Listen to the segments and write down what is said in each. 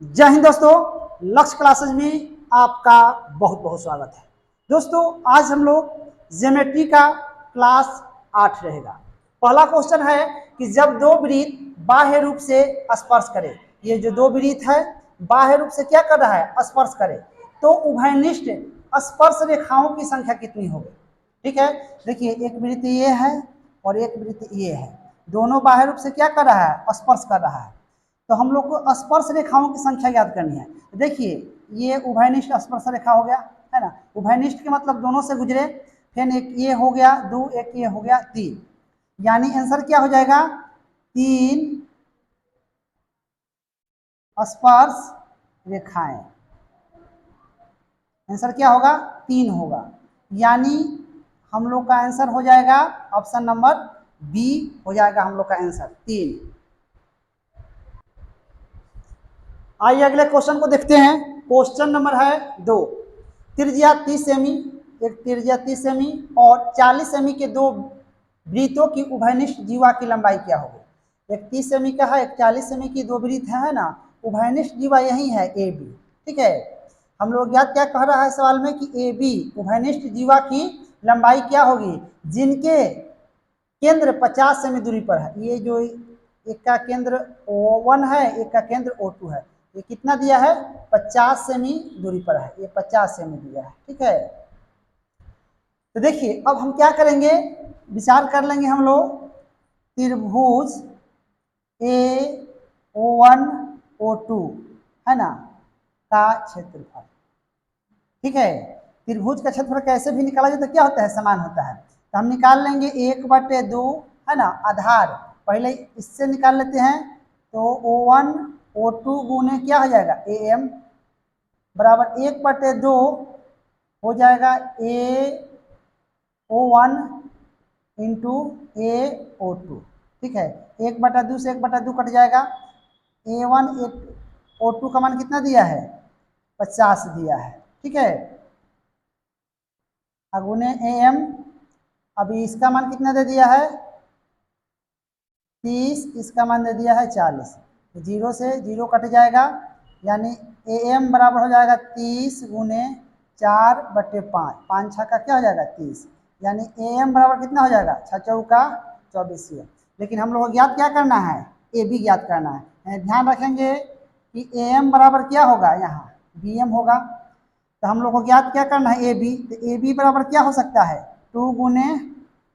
जय हिंद दोस्तों, लक्ष्य क्लासेज में आपका बहुत बहुत स्वागत है। दोस्तों आज हम लोग ज्योमेट्री का क्लास 8 रहेगा। पहला क्वेश्चन है कि जब दो वृत्त बाह्य रूप से स्पर्श करे, ये जो दो वृत्त है बाह्य रूप से क्या कर रहा है, स्पर्श करे, तो उभयनिष्ठ स्पर्श रेखाओं की संख्या कितनी होगी। ठीक है, देखिए एक वृत्त ये है और एक वृत्त ये है, दोनों बाह्य रूप से क्या कर रहा है, स्पर्श कर रहा है। तो हम लोग को स्पर्श रेखाओं की संख्या याद करनी है। देखिए ये उभयनिष्ठ स्पर्श रेखा हो गया है ना, उभयनिष्ठ के मतलब दोनों से गुजरे, फिर एक ये हो गया दो, एक ये हो गया तीन, यानी आंसर क्या हो जाएगा, तीन स्पर्श रेखाएं। आंसर क्या होगा, तीन होगा, यानी हम लोग का आंसर हो जाएगा ऑप्शन नंबर बी हो जाएगा हम लोग का आंसर, तीन। आइए अगले क्वेश्चन को देखते हैं। क्वेश्चन नंबर है 2। त्रिज्या 30 सेमी, एक त्रिज्या 30 सेमी और 40 सेमी के दो वृत्तों की उभयनिष्ठ जीवा की लंबाई क्या होगी। एक 30 सेमी का है, एक 40 सेमी की दो वृत्त है ना, उभयनिष्ठ जीवा यही है ए बी। ठीक है, हम लोग याद क्या कह रहा है सवाल में कि ए बी उभयनिष्ठ जीवा की लंबाई क्या होगी, जिनके केंद्र 50 सेमी दूरी पर है। ये जो एक का केंद्र O1 है, एक का केंद्र O2 है, ये कितना दिया है, 50 सेमी दूरी पर है, ये 50 सेमी दिया है। ठीक है, तो देखिए अब हम क्या करेंगे, विचार कर लेंगे हम लोग त्रिभुज A O1 O2 है ना का क्षेत्रफल। ठीक है, त्रिभुज का क्षेत्रफल कैसे भी निकाला जाए तो क्या होता है, समान होता है। तो हम निकाल लेंगे 1/2 है ना, आधार पहले इससे निकाल लेते हैं। तो O1 O2 गुने क्या हो जाएगा, AM बराबर 1/2 हो जाएगा AO1 इंटू AO2। ठीक है, 1/2 से 1/2 कट जाएगा। A1 O2 का मान कितना दिया है, 50 दिया है। ठीक है, अगुने AM, अभी इसका मान कितना दे दिया है, 30, इसका मान दे दिया है 40। तो 0 से 0 कट जाएगा, यानी AM बराबर हो जाएगा 30 गुने 4/5, 5 छः का क्या हो जाएगा 30, यानी AM बराबर कितना हो जाएगा, 6 चौका 24। लेकिन हम लोग को ज्ञात क्या करना है, AB ज्ञात करना है। ध्यान रखेंगे कि AM बराबर क्या होगा, यहाँ BM होगा। तो हम लोग को ज्ञात क्या करना है, AB, तो AB बराबर क्या हो सकता है, 2 गुने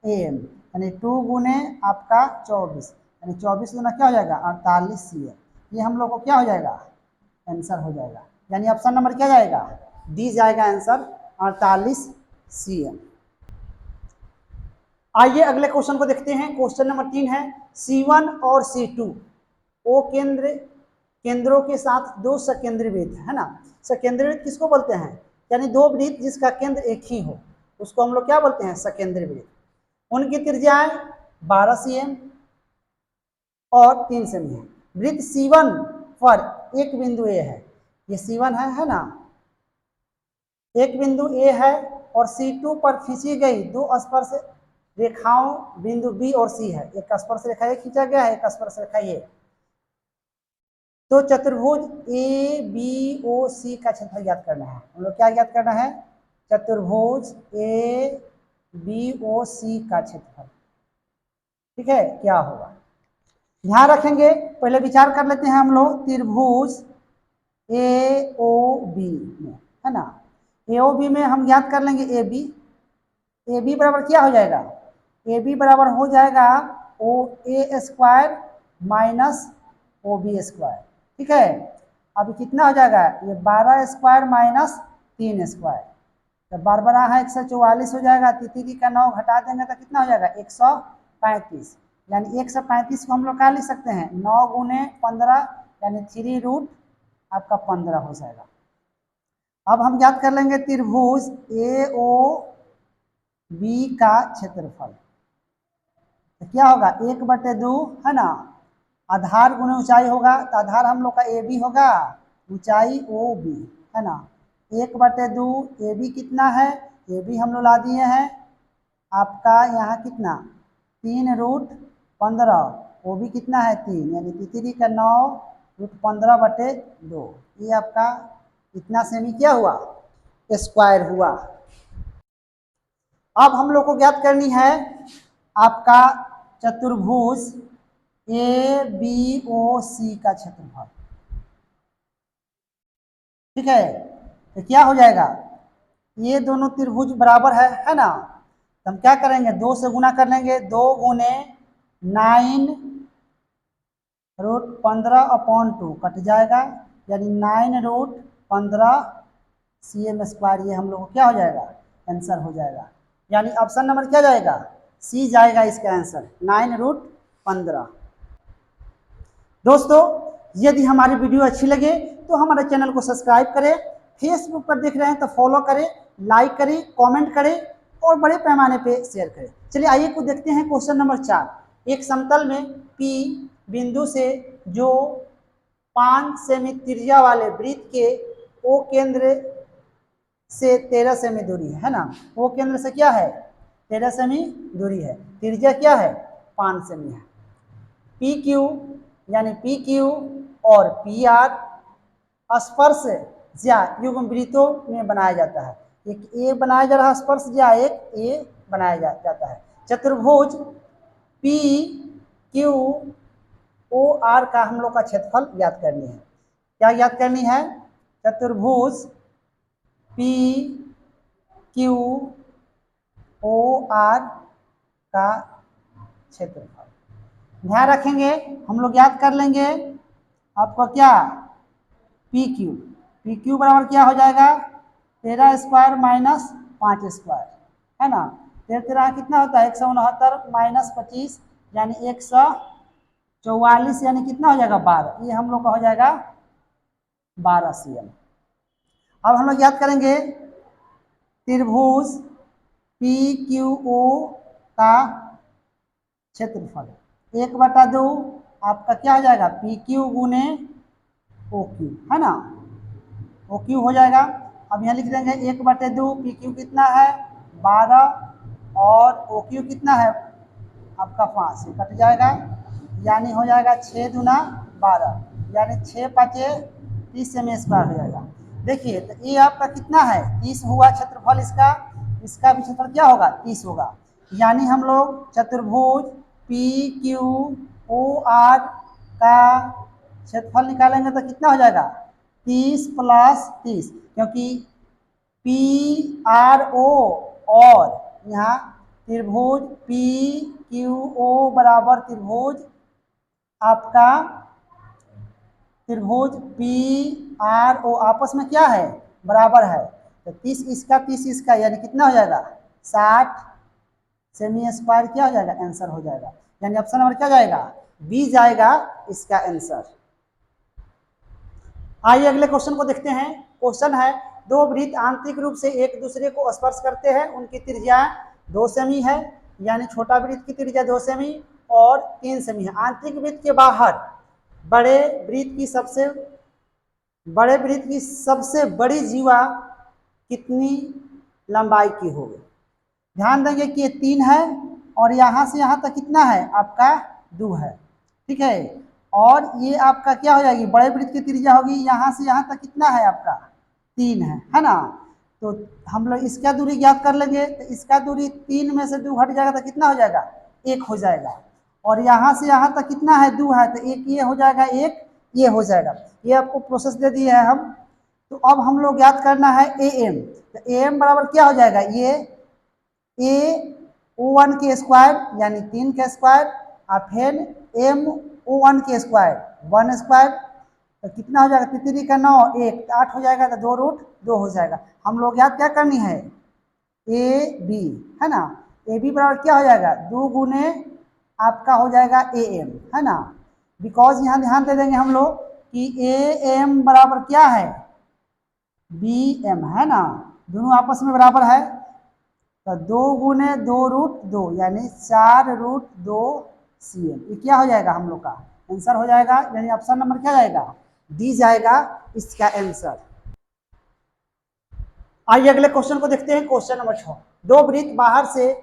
AM, यानी 2 गुने आपका 24, यानी 24 गुना क्या हो जाएगा 48 CM। ये हम लोग को क्या हो जाएगा, आंसर हो जाएगा, यानी ऑप्शन नंबर क्या जाएगा, डी जाएगा आंसर 48 CM। आइए अगले क्वेश्चन को देखते हैं। क्वेश्चन नंबर 3 है, C1 और C2 ओ केंद्रों के साथ दो सकेंद्री वृत्त है ना। सकेंद्री वृत्त किसको बोलते हैं, यानी दो वृत्त जिसका केंद्र एक ही हो, उसको हम लोग क्या बोलते हैं, सकेंद्री वृत्त। उनकी त्रिज्याएं 12 CM और 3 सेमी है। वृत्त C1 पर एक बिंदु ए है, ये C1 है ना, एक बिंदु ए है, और C2 पर खींची गई दो स्पर्श रेखाओं बिंदु बी और सी है। एक स्पर्श रेखा ये खींचा गया है, एक स्पर्श रेखा ये। तो चतुर्भुज ABOC का क्षेत्रफल ज्ञात करना है। हम लोग क्या ज्ञात करना है, चतुर्भुज ABOC का क्षेत्रफल। ठीक है, क्या होगा, ध्यान रखेंगे, पहले विचार कर लेते हैं हम लोग त्रिभुज AOB में है ना। AOB में हम ज्ञात कर लेंगे AB बराबर क्या हो जाएगा, AB बराबर हो जाएगा OA square minus OB square. ठीक है, अभी कितना हो जाएगा, ये 12 स्क्वायर माइनस 3 स्क्वायर, तो 12 है 144 हो जाएगा, तिथि का 9 घटा देंगे तो कितना हो जाएगा 135, यानी 135 को हम लोग क्या लिख सकते हैं, 9 गुने 15 यानी 3 आपका 15 हो जाएगा। अब हम याद कर लेंगे त्रिभुज AOB का क्षेत्रफल, तो क्या होगा 1/2 है ना, आधार गुने ऊंचाई होगा, तो आधार हम लोग का AB होगा, ऊंचाई OB है ना। 1/2 AB कितना है, AB हम लोग ला दिए हैं आपका यहाँ कितना 3√15, OB कितना है 3, यानी तितरी का 9 √15/2, ये आपका इतना सेमी क्या हुआ, स्क्वायर हुआ। अब हम लोग को ज्ञात करनी है आपका चतुर्भुज ABOC का क्षेत्रफल। ठीक है, तो क्या हो जाएगा, ये दोनों त्रिभुज बराबर है ना, तो हम क्या करेंगे, 2 से गुना कर लेंगे, 2 गुने 9√15/2 कट जाएगा, यानी 9√15 cm², ये हम लोग को क्या हो जाएगा, आंसर हो जाएगा। यानी ऑप्शन नंबर क्या जाएगा, सी जाएगा इसका आंसर, 9√15। दोस्तों, यदि हमारी वीडियो अच्छी लगे तो हमारे चैनल को सब्सक्राइब करें, फेसबुक पर देख रहे हैं तो फॉलो करें, लाइक करें, कमेंट करें और बड़े पैमाने पे शेयर करें। चलिए आइए को देखते हैं क्वेश्चन नंबर 4। एक समतल में P बिंदु से जो 5 सेमी त्रिज्या वाले वृत्त के O केंद्र से 13 सेमी दूरी है ना, O केंद्र से क्या है, 13 सेमी दूरी है, त्रिज्या क्या है, 5 सेमी है। PQ यानी PQ और PR स्पर्श ज्या युग्म वृत्तों में बनाया जाता है। एक ए बनाया जा रहा है स्पर्श ज्या, एक ए बनाया जाता है। चतुर्भुज PQOR का हम लोग का क्षेत्रफल ज्ञात करनी है। क्या ज्ञात करनी है, चतुर्भुज PQOR का क्षेत्रफल। ध्यान रखेंगे, हम लोग याद कर लेंगे आपका क्या, PQ बराबर क्या हो जाएगा, 13 स्क्वायर माइनस 5 स्क्वायर है ना, 13 कितना होता है, 169 माइनस 25 यानी 144, यानी कितना हो जाएगा 12, ये हम लोग का हो जाएगा 12 cm। अब हम लोग याद करेंगे त्रिभुज PQO का क्षेत्रफल 1/2 आपका क्या हो जाएगा, PQ गुने OQ है ना, OQ हो जाएगा। अब यहाँ लिख देंगे 1/2, PQ कितना है 12 और OQ कितना है आपका 5, कट जाएगा, यानी हो जाएगा 6 दूना 12, यानी 6 5 30 सेमी² हो जाएगा। देखिए तो ये आपका कितना है, 30 हुआ क्षेत्रफल इसका, इसका भी क्षेत्रफल क्या होगा, 30 होगा। यानी हम लोग चतुर्भुज PQOR का क्षेत्रफल निकालेंगे तो कितना हो जाएगा, 30 + 30, क्योंकि PRO और यहाँ त्रिभुज PQO बराबर त्रिभुज आपका त्रिभुज PRO आपस में क्या है, बराबर है, तो 30 इसका 30 इसका, यानी कितना हो जाएगा 60 सेमी² क्या हो जाएगा, आंसर हो जाएगा। यानी ऑप्शन नंबर क्या जाएगा, बी जाएगा इसका आंसर। आइए अगले क्वेश्चन को देखते हैं। क्वेश्चन है, दो वृत्त आंतरिक रूप से एक दूसरे को स्पर्श करते हैं, उनकी त्रिज्या 2 सेमी है, यानी छोटा वृत्त की त्रिज्या 2 सेमी और 3 सेमी है। आंतरिक वृत्त के बाहर बड़े वृत्त की सबसे बड़ी जीवा कितनी लंबाई की होगी। ध्यान देंगे कि ये 3 है और यहाँ से यहाँ तक कितना है आपका 2 है, ठीक है, और ये आपका क्या हो जाएगी, बड़े वृत्त की त्रिज्या होगी यहाँ से यहाँ तक कितना है आपका 3 है ना। तो हम लोग इसका दूरी ज्ञात कर लेंगे, तो इसका दूरी 3 में से 2 हट जाएगा तो कितना हो जाएगा, 1 हो जाएगा, और यहाँ से यहाँ तक कितना है 2 है, तो एक ये हो जाएगा, एक ये हो जाएगा। ये आपको प्रोसेस दे दिए है हम। तो अब हम लोग याद करना है AM, तो AM बराबर क्या हो जाएगा, ये AO1 के स्क्वायर यानी 3 के स्क्वायर और फिर MO1 के स्क्वायर 1 स्क्वायर, तो कितना हो जाएगा, 3 का 9 1 8 हो जाएगा, तो 2√2 हो जाएगा। हम लोग याद क्या करनी है, AB है ना, AB बराबर क्या हो जाएगा, 2 गुने आपका हो जाएगा AM है ना, बिकॉज यहाँ ध्यान दे देंगे हम लोग कि AM बराबर क्या है, BM है ना, दोनों आपस में बराबर है, तो 2 गुने 2√2 यानी 4√2 cm, ये क्या हो जाएगा हम लोग का आंसर हो जाएगा। यानी ऑप्शन नंबर क्या जाएगा, डी जाएगा इसका आंसर। आइए अगले क्वेश्चन को देखते हैं। क्वेश्चन नंबर 6, दो वृत्त बाहर से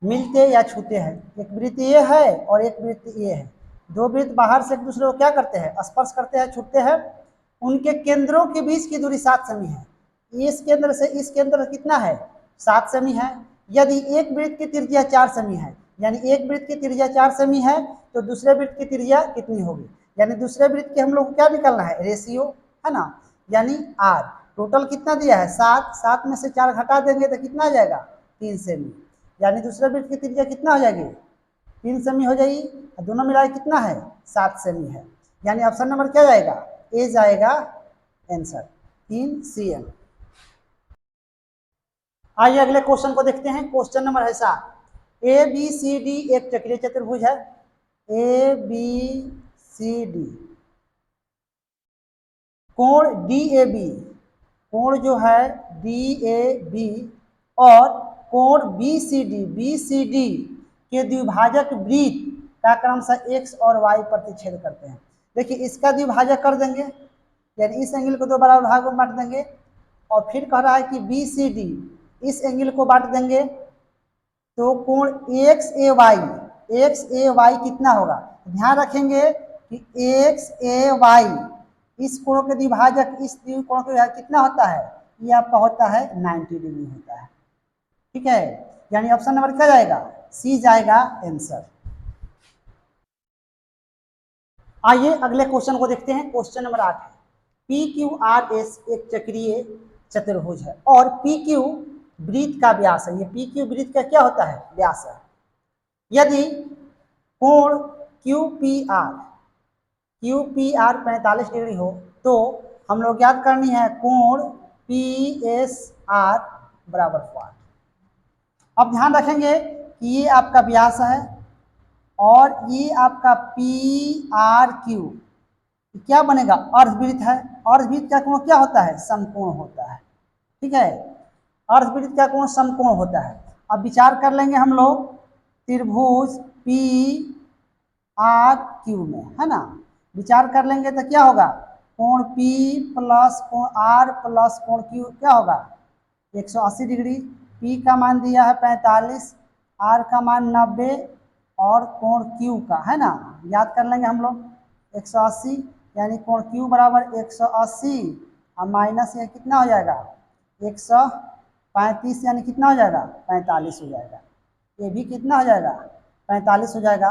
मिलते या छूते हैं, एक वृत्त ये है और एक वृत्त ये है, दो वृत्त बाहर से एक दूसरे को क्या करते हैं, स्पर्श करते हैं, छूटते हैं, उनके केंद्रों के बीच की दूरी 7 सेमी है। इस केंद्र से इस केंद्र कितना है, 7 सेमी है। यदि एक वृत्त की त्रिज्या 4 सेमी है, यानी एक वृत्त की त्रिज्या 4 सेमी है, तो दूसरे वृत्त की त्रिज्या कितनी होगी, यानी दूसरे वृत्त के हम लोग को क्या निकालना है, रेशियो, है ना, यानी आर। टोटल कितना दिया है, 7, 7 में से 4 घटा देंगे तो कितना आ जाएगा, 3 सेमी, यानी दूसरे वृत्त की त्रिज्या कितना हो जाएगी, 3 सेमी हो जाएगी। दोनों मिला कितना है, 7 सेमी है, यानी ऑप्शन नंबर क्या जाएगा, ए जाएगा आंसर 3 cm। आइए अगले क्वेश्चन को देखते हैं। क्वेश्चन नंबर है 7। ए बी सी डी एक चक्रीय चतुर्भुज है। ए बी सी डी, कोण डी ए बी, कोण जो है डी ए बी और कोण बी सी डी के द्विभाजक वृत्त का क्रमशः एक्स और वाई प्रतिच्छेद करते हैं। देखिए इसका द्विभाजक कर देंगे, यानी इस एंगल को दो बराबर भागों में बांट देंगे, और फिर कह रहा है कि बी सी डी इस एंगल को बांट देंगे, तो कोण एक्स ए वाई कितना होगा। ध्यान रखेंगे कि एक्स ए वाई इस कोण के द्विभाजक, इस कोण के कितना होता है, ये आपका होता है 90 डिग्री होता है। ठीक है, यानी ऑप्शन नंबर क्या जाएगा, सी जाएगा आंसर। आइए अगले क्वेश्चन को देखते हैं। क्वेश्चन नंबर 8 है। पी क्यू आर एस एक चक्रीय चतुर्भुज है और पी क्यू वृत्त का व्यास है। ये पी क्यू वृत्त का क्या होता है, व्यास है। यदि कोण क्यू पी आर 45 डिग्री हो, तो हम लोग याद करनी है कोण पी एस आर बराबर 4। अब ध्यान रखेंगे कि ये आपका व्यास है और ये आपका पी आर क्यू क्या बनेगा, अर्धवृत्त है। अर्धवृत्त का कोण क्या होता है, समकोण होता है। ठीक है, अर्धवृत्त का कोण समकोण होता है। अब विचार कर लेंगे हम लोग त्रिभुज पी आर क्यू में, है ना, विचार कर लेंगे तो क्या होगा, कोण P प्लस कोण R प्लस कोण Q क्या होगा, 180 डिग्री। P का मान दिया है 45, R का मान 90 और कोण Q का, है ना, याद कर लेंगे हम लोग 180, यानी कोण Q बराबर 180 और माइनस ये कितना हो जाएगा 135, यानी कितना हो जाएगा 45 हो जाएगा। ये भी कितना हो जाएगा 45 हो जाएगा।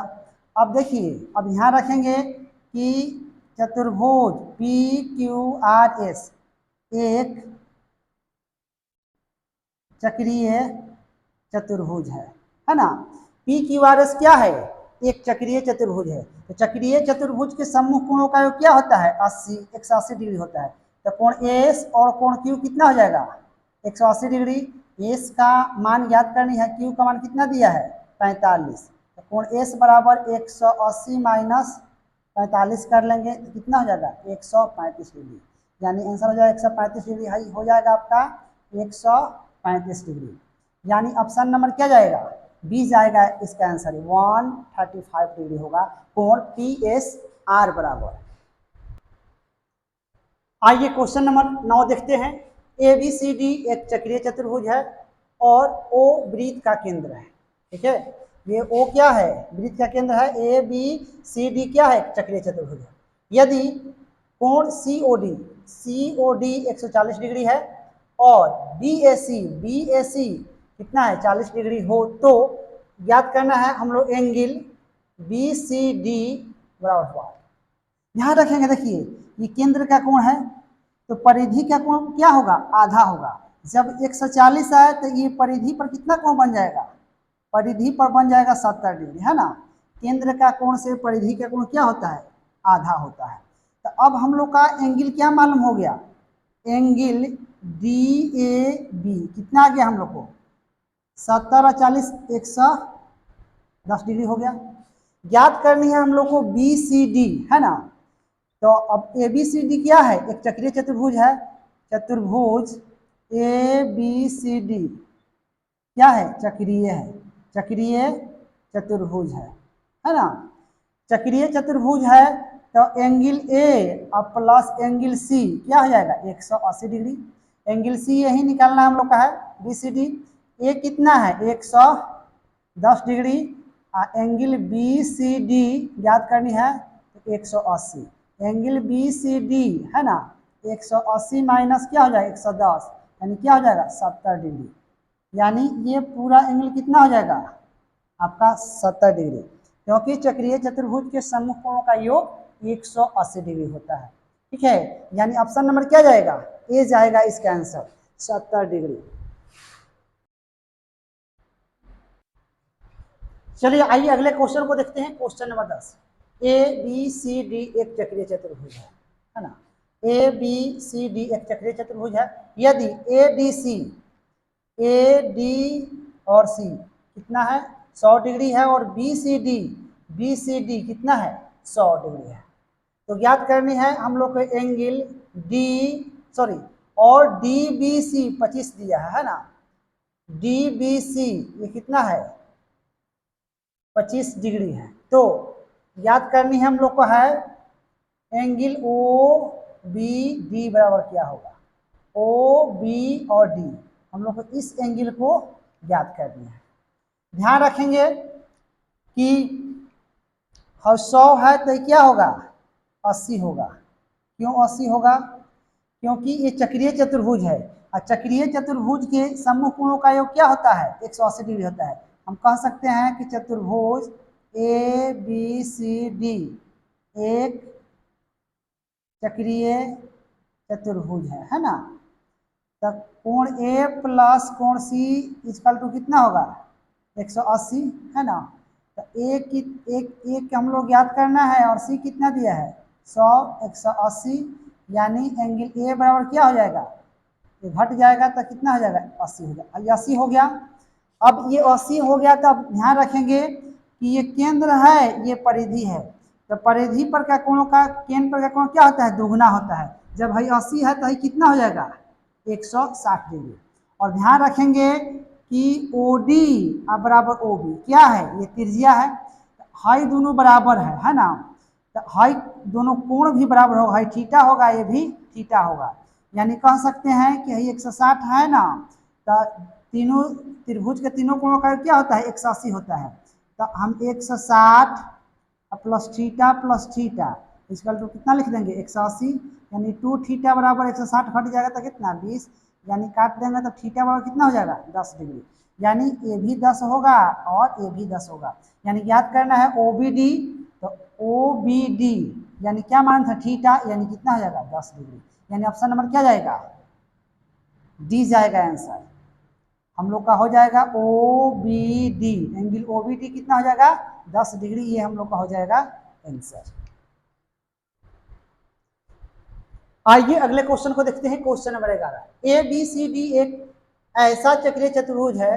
अब देखिए, अब ध्यान रखेंगे कि चतुर्भुज पी क्यू आर एस एक चक्रीय चतुर्भुज है ना। पी क्यू आर एस क्या है, एक चक्रीय चतुर्भुज है। तो चक्रीय चतुर्भुज के सम्मुख कोणों का योग क्या होता है, 180 डिग्री होता है। तो कोण एस और कोण क्यू कितना हो जाएगा 180 डिग्री। एस का मान याद करनी है, क्यू का मान कितना दिया है 45। तो कोण एस बराबर 180 माइनस 45 कर लेंगे तो कितना हो जाएगा 135 डिग्री, यानी आंसर हो जाएगा 135 डिग्री हो जाएगा आपका 135 डिग्री, यानी ऑप्शन नंबर क्या जाएगा, बी जाएगा। इसका आंसर 135 डिग्री होगा कोण पी एस आर बराबर। आइए क्वेश्चन नंबर 9 देखते हैं। ए बी सी डी एक चक्रीय चतुर्भुज है और ओ वृत्त का केंद्र है। ठीक है, ये ओ क्या है, वृत्त का केंद्र है। ए बी सी डी क्या है, चक्रीय चतुर्भुज है। यदि कोण सी ओ डी 140 डिग्री है और बी ए सी कितना है 40 डिग्री हो, तो याद करना है हम लोग एंगल बी सी डी बराबर 4। ध्यान रखेंगे, देखिए ये केंद्र का कोण है तो परिधि का कोण क्या होगा, आधा होगा। जब 140 आए तो ये परिधि पर कितना कोण बन जाएगा, परिधि पर बन जाएगा 70 डिग्री, है ना। केंद्र का कोण से परिधि का कोण क्या होता है, आधा होता है। तो अब हम लोग का एंगल क्या मालूम हो गया, एंगल डी ए बी कितना आ गया हम लोग को 70 और 40 110 डिग्री हो गया। ज्ञात करनी है हम लोग को बी सी डी, है ना। तो अब ए बी सी डी क्या है, एक चक्रीय चतुर्भुज है। चतुर्भुज ए बी सी डी क्या है, चक्रीय है, चक्रीय चतुर्भुज है ना। चक्रीय चतुर्भुज है तो एंगल ए और प्लस एंगल सी क्या हो जाएगा 180 डिग्री। एंगल सी यही निकालना हम लोग का है, बी सी डी। ए कितना है 110 degree angle B C D याद करनी है तो 180, एंगल बी सी डी है ना 180 माइनस क्या हो जाएगा 110, यानी क्या हो जाएगा 70 डिग्री। यानी ये पूरा एंगल कितना हो जाएगा आपका 70 डिग्री, क्योंकि चक्रीय चतुर्भुज के सम्मुख कोणों का योग 180 डिग्री होता है। ठीक है, यानी ऑप्शन नंबर क्या जाएगा, ए जाएगा इसका आंसर 70 डिग्री। चलिए आइए अगले क्वेश्चन को देखते हैं। Question number 10, A B C D एक चक्रीय चतुर्भुज है ना, ए बी सी डी एक चक्रीय चतुर्भुज है। यदि ए डी और सी कितना है 100 डिग्री है और बी सी डी कितना है 100 डिग्री है, तो ज्ञात करनी है हम लोग को एंगल और डी बी सी 25 दिया है ना, डी बी सी ये कितना है 25 डिग्री है। तो याद करनी है हम लोग को है एंगल ओ बी डी बराबर क्या होगा, ओ बी और डी, हम लोग को इस एंगल को ज्ञात करनी है। ध्यान रखेंगे कि 100 है तो क्या होगा 80 होगा। क्यों 80 होगा, क्योंकि ये चक्रीय चतुर्भुज है और चक्रीय चतुर्भुज के सम्मुख कोणों का योग क्या होता है 180 डिग्री होता है। हम कह सकते हैं कि चतुर्भुज ए बी सी डी एक चक्रीय चतुर्भुज है ना, तो कोण ए प्लस कोण सी इक्वल टू कितना होगा 180 है ना। तो एक हम लोग याद करना है और सी कितना दिया है 100 180, यानी एंगल ए बराबर क्या हो जाएगा, ये घट जाएगा तो कितना हो जाएगा 80 हो जाएगा, 80 हो गया। अब ये 80 हो गया तो अब ध्यान रखेंगे कि ये केंद्र है ये परिधि है, तो परिधि पर का कोणों का केंद्र पर का कोण क्या होता है दुगुना होता है। जब भाई 80 है तो भाई कितना हो जाएगा 160 डिग्री। और ध्यान रखेंगे कि ओ डी बराबर ओ बी क्या है ये त्रिज्या है, हाई दोनों बराबर है ना, तो हाई दोनों कोण भी बराबर होगा, हाई थीटा होगा ये भी थीटा होगा, यानी कह सकते हैं कि 160 है ना, तो तीनों त्रिभुज के तीनों कोणों का क्या होता है 180 होता है। तो हम 160 प्लस थीटा इसका तो कितना लिख देंगे 180, यानी 2 थीटा बराबर 160 घट जाएगा तो कितना 20, यानी काट देंगे तो थीटा बराबर कितना हो जाएगा 10 डिग्री, यानी ए भी 10 होगा और ए भी 10 होगा। यानी याद करना है ओ बी डी, तो ओ बी डी यानी क्या मान था थीटा, यानी कितना हो जाएगा 10 डिग्री, यानी ऑप्शन नंबर क्या जाएगा डी जाएगा आंसर। हम लोग का हो जाएगा O B D, angle O B D कितना हो जाएगा 10 डिग्री, ये हम लोग का हो जाएगा आंसर। आइए अगले क्वेश्चन को देखते हैं। Question number 11, A B C D एक ऐसा चक्रीय चतुर्भुज है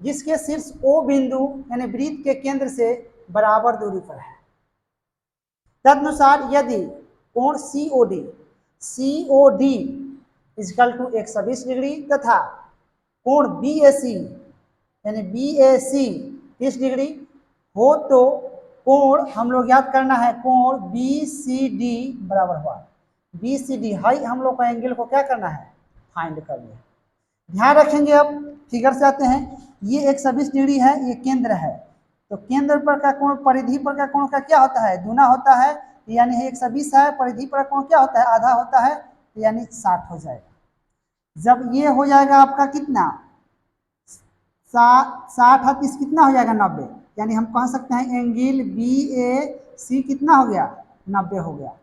जिसके शीर्ष ओ बिंदु यानी वृत्त के केंद्र से बराबर दूरी पर है। तदनुसार यदि कोण C O D equal to 120 degree तथा कोण बी ए सी यानी बी ए सी 30 डिग्री हो, तो कोण हम लोग याद करना है कोण बी सी डी बराबर हुआ बी सी डी, हाई हम लोग का एंगल को क्या करना है फाइंड करना है। ध्यान रखेंगे, अब फिगर से आते हैं, ये 120 डिग्री है ये केंद्र है, तो केंद्र पर का कोण परिधि पर का कोण का क्या होता है दूना होता है, यानी 120 है, परिधि पर कोण क्या होता है आधा होता है, यानी 60 हो जाएगा। जब ये हो जाएगा आपका कितना 60 है 30 कितना हो जाएगा 90, यानी हम कह सकते हैं एंगल बी ए सी कितना हो गया 90 हो गया।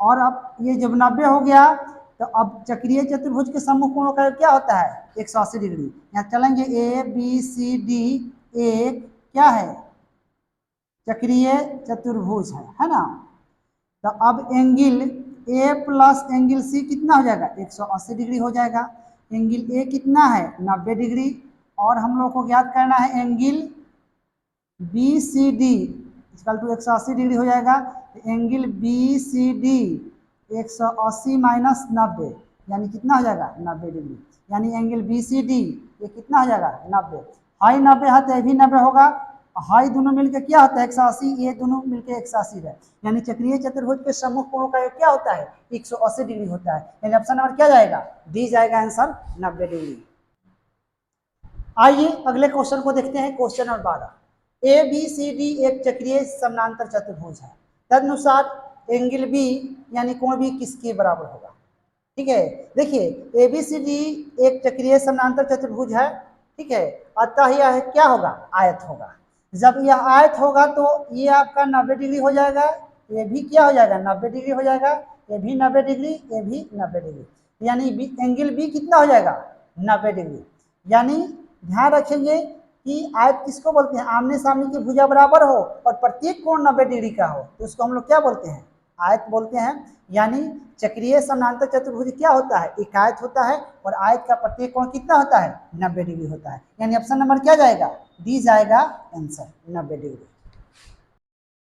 और अब ये जब 90 हो गया तो अब चक्रीय चतुर्भुज के सम्मुख कोणों का क्या होता है 180 डिग्री। यहाँ चलेंगे ए बी सी डी एक क्या है चक्रीय चतुर्भुज है ना, तो अब angle A plus angle C कितना हो जाएगा 180 डिग्री हो जाएगा, एंगल ए कितना है 90 डिग्री, और हम लोग को याद करना है angle B C D equal to 180 degree हो जाएगा, angle B C D 180 minus 90 यानी कितना हो जाएगा 90 डिग्री, यानी एंगल बी सी डी ये कितना हो जाएगा 90, हाई 90 है तो ये भी 90 होगा, हाई दोनों मिलकर क्या होता है 180, ये दोनों मिलकर 180 है, यानी चक्रीय चतुर्भुज के सम्मुख कोणों का क्या होता है 180 डिग्री होता है, यानी ऑप्शन नंबर क्या जाएगा डी जाएगा आंसर 90 डिग्री। आइए अगले क्वेश्चन को देखते हैं। Question number 12, A B C D एक चक्रीय समानांतर चतुर्भुज है, तदनुसार एंगल बी यानी कोण बी किसके बराबर होगा। ठीक है, देखिए ए बी सी डी एक चक्रीय समानांतर चतुर्भुज है, ठीक है, अतः यह क्या होगा, आयत होगा। जब यह आयत होगा तो ये आपका 90 डिग्री हो जाएगा, ये भी क्या हो जाएगा 90 डिग्री हो जाएगा, ये भी 90 डिग्री, ये भी 90 डिग्री, यानी एंगल बी कितना हो जाएगा 90 डिग्री। यानी ध्यान रखेंगे कि आयत किसको बोलते हैं, आमने सामने की भुजा बराबर हो और प्रत्येक कोण 90 डिग्री का हो तो उसको हम लोग क्या बोलते हैं, आयत बोलते हैं। यानी चक्रीय समानांतर चतुर्भुज क्या होता है, एक आयत होता है और आयत का प्रत्येक कोण कितना होता है 90 डिग्री होता है। यानी ऑप्शन नंबर क्या जाएगा, डी जाएगा आंसर 90 डिग्री।